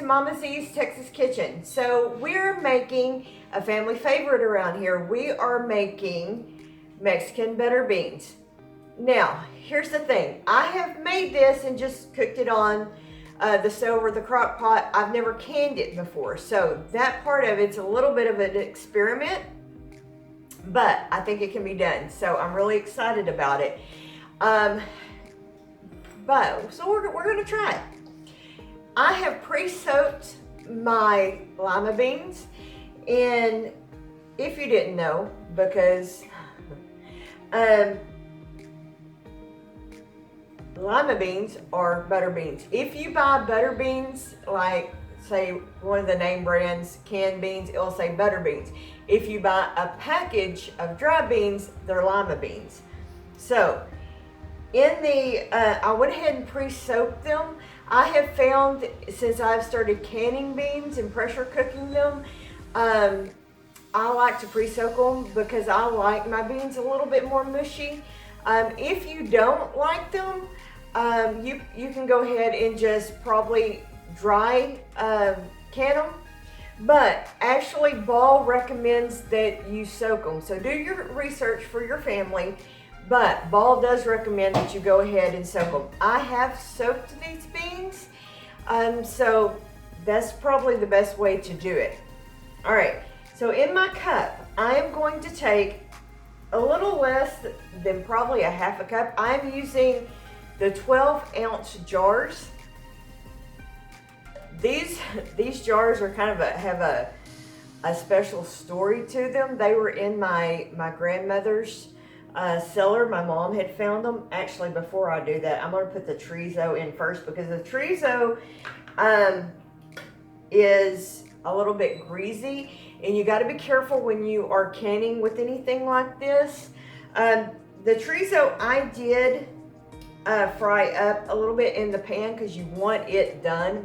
Mama Z's Texas Kitchen. So we're making a family favorite around here. We are making Mexican butter beans. Now, here's the thing. I have made this and just cooked it on the stove or the crock pot. I've never canned it before. So that part of it's a little bit of an experiment, but I think it can be done. So I'm really excited about it. So we're gonna try it. I have pre-soaked my lima beans, and if you didn't know, because lima beans are butter beans. If you buy butter beans, like say one of the name brands, canned beans, it'll say butter beans. If you buy a package of dry beans, they're lima beans. So I went ahead and pre-soaked them. I have found since I've started canning beans and pressure cooking them, I like to pre-soak them because I like my beans a little bit more mushy. If you don't like them, you can go ahead and just probably dry can them. But actually, Ball recommends that you soak them. So do your research for your family. But Ball does recommend that you go ahead and soak them. I have soaked these beans, so that's probably the best way to do it. All right, so in my cup, I am going to take a little less than probably a half a cup. I'm using the 12-ounce jars. These jars are kind of have a special story to them. They were in my grandmother's cellar. My mom had found them. Actually, before I do that, I'm going to put the Chorizo in first because the Chorizo is a little bit greasy, and you got to be careful when you are canning with anything like this. The Chorizo I did fry up a little bit in the pan because you want it done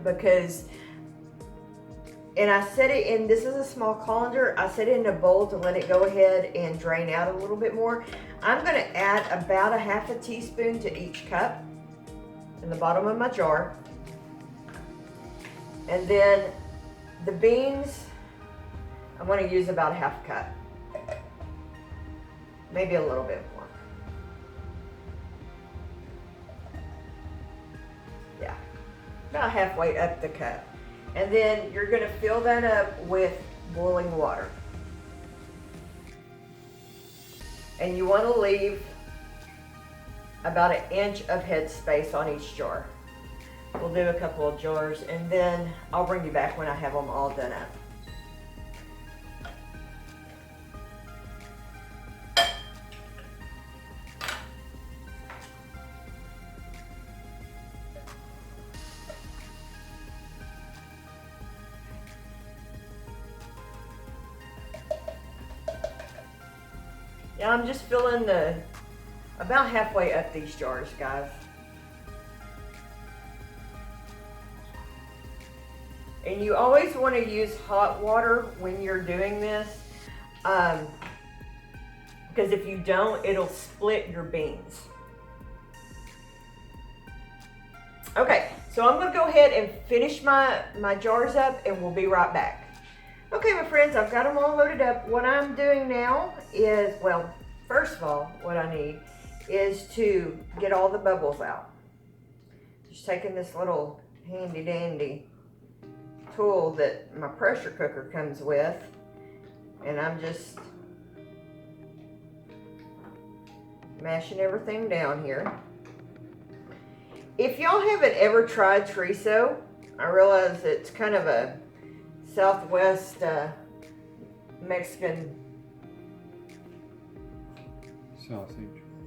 and I set it in, this is a small colander, I set it in a bowl to let it go ahead and drain out a little bit more. I'm going to add about a half a teaspoon to each cup in the bottom of my jar. And then the beans, I'm going to use about a half a cup. Maybe a little bit more. Yeah, about halfway up the cup. And then you're going to fill that up with boiling water. And you want to leave about 1 inch of head space on each jar. We'll do a couple of jars and then I'll bring you back when I have them all done up. Now I'm just filling about halfway up these jars, guys. And you always want to use hot water when you're doing this, because if you don't, it'll split your beans. Okay, so I'm going to go ahead and finish my jars up and we'll be right back. Okay, my friends, I've got them all loaded up. What I'm doing now is, well, first of all, what I need is to get all the bubbles out. Just taking this little handy dandy tool that my pressure cooker comes with, and I'm just mashing everything down here. If y'all haven't ever tried chorizo, I realize it's kind of a Southwest Mexican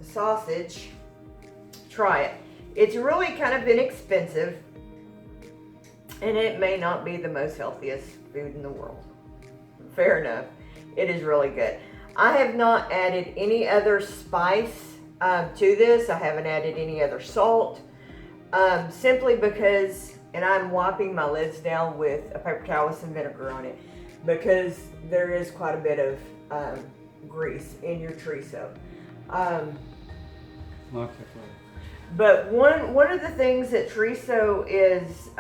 sausage. Try it. It's really kind of inexpensive, and it may not be the most healthiest food in the world. Fair enough. It is really good. I have not added any other spice to this. I haven't added any other salt, simply because, and I'm wiping my lids down with a paper towel with some vinegar on it, because there is quite a bit of grease in your chorizo. But one of the things that chorizo is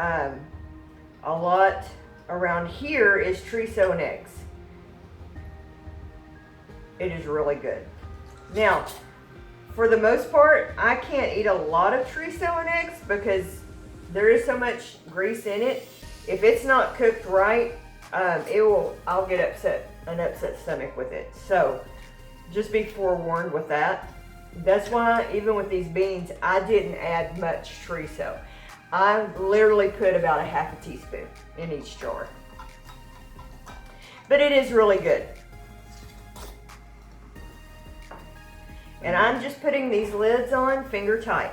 a lot around here is chorizo and eggs. It is really good. Now, for the most part, I can't eat a lot of chorizo and eggs because there is so much grease in it. If it's not cooked right, I'll get an upset stomach with it. So just be forewarned with that. That's why even with these beans, I didn't add much chorizo. I literally put about a half a teaspoon in each jar. But it is really good. And I'm just putting these lids on finger tight.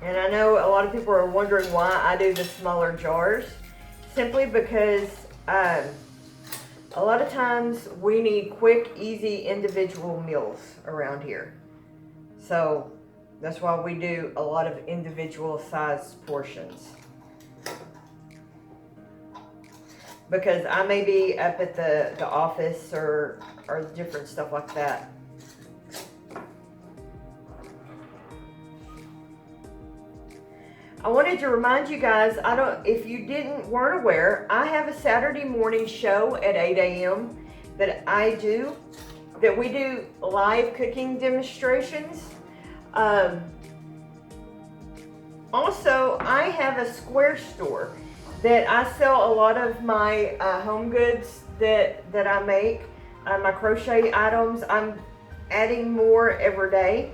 And I know a lot of people are wondering why I do the smaller jars. Simply because a lot of times we need quick, easy, individual meals around here. So that's why we do a lot of individual sized portions. Because I may be up at the office or different stuff like that. I wanted to remind you guys, if you weren't aware, I have a Saturday morning show at 8 a.m. that we do live cooking demonstrations. Also, I have a Square store that I sell a lot of my home goods that I make, my crochet items. I'm adding more every day.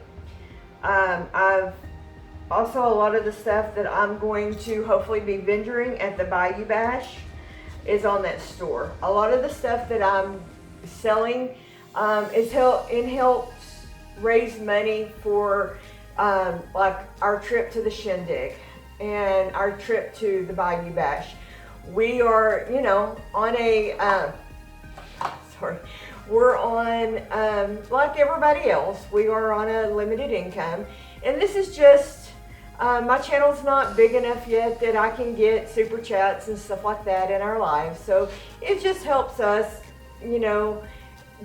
I've also, a lot of the stuff that I'm going to hopefully be vendoring at the Bayou Bash is on that store. A lot of the stuff that I'm selling helps raise money for like our trip to the Shindig and our trip to the Bayou Bash. We are, on a, we're on, like everybody else, we are on a limited income. And this is just, my channel's not big enough yet that I can get super chats and stuff like that in our lives. So it just helps us,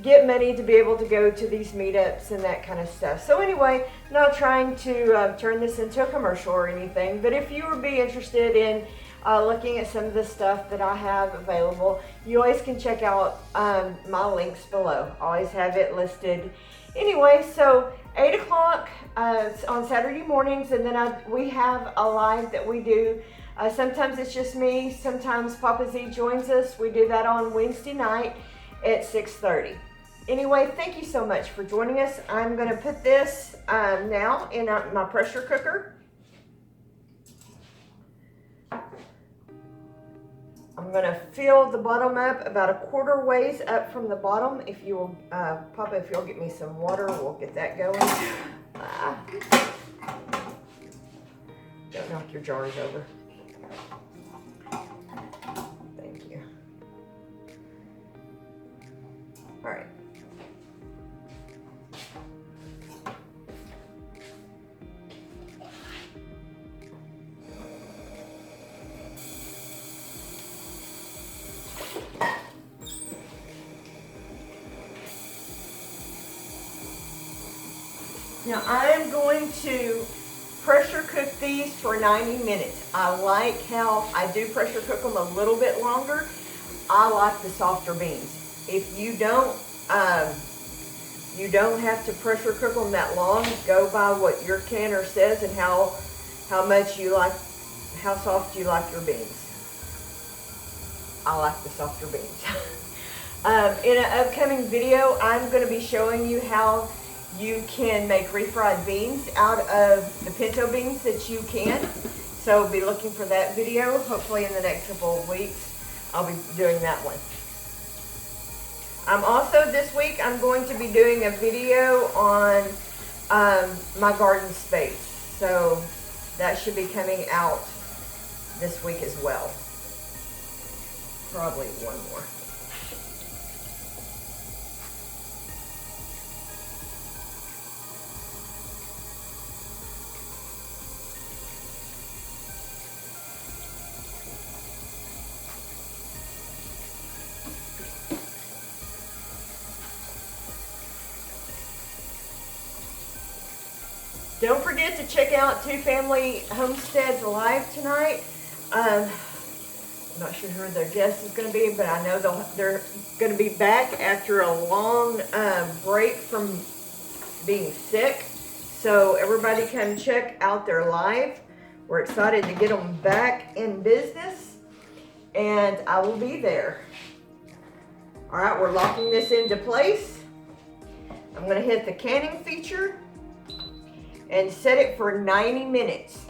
get money to be able to go to these meetups and that kind of stuff. So anyway, not trying to turn this into a commercial or anything, but if you would be interested in looking at some of the stuff that I have available, you always can check out my links below. I always have it listed. Anyway, so 8 o'clock on Saturday mornings, and then we have a live that we do. Sometimes it's just me, sometimes Papa Z joins us. We do that on Wednesday night at 6:30. Anyway, thank you so much for joining us. I'm going to put this now in my pressure cooker. I'm going to fill the bottom up about a quarter ways up from the bottom. If you will, Papa, if you'll get me some water, we'll get that going. Don't knock your jars over. Thank you. All right. Now I'm going to pressure cook these for 90 minutes. I like how I do pressure cook them a little bit longer. I like the softer beans. If you don't have to pressure cook them that long. Go by what your canner says and how much you like, how soft you like your beans. I like the softer beans. In an upcoming video, I'm going to be showing you how you can make refried beans out of the pinto beans that you can. So be looking for that video. Hopefully in the next couple of weeks, I'll be doing that one. Also this week, I'm going to be doing a video on my garden space. So that should be coming out this week as well. Probably one more. Don't forget to check out Two Family Homesteads live tonight. I'm not sure who their guest is going to be, but I know they're going to be back after a long break from being sick. So everybody come check out their live. We're excited to get them back in business, and I will be there. All right, we're locking this into place. I'm going to hit the canning feature and set it for 90 minutes.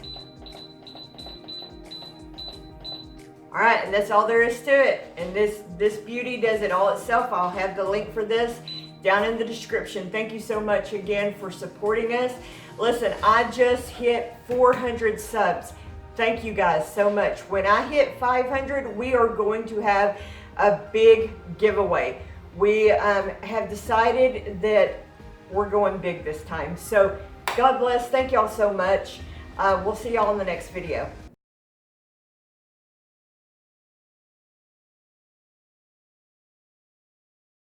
All right, and that's all there is to it. And this beauty does it all itself. I'll have the link for this down in the description. Thank you so much again for supporting us. Listen, I just hit 400 subs. Thank you guys so much. When I hit 500, we are going to have a big giveaway. We have decided that we're going big this time. So God bless. Thank y'all so much. We'll see y'all in the next video.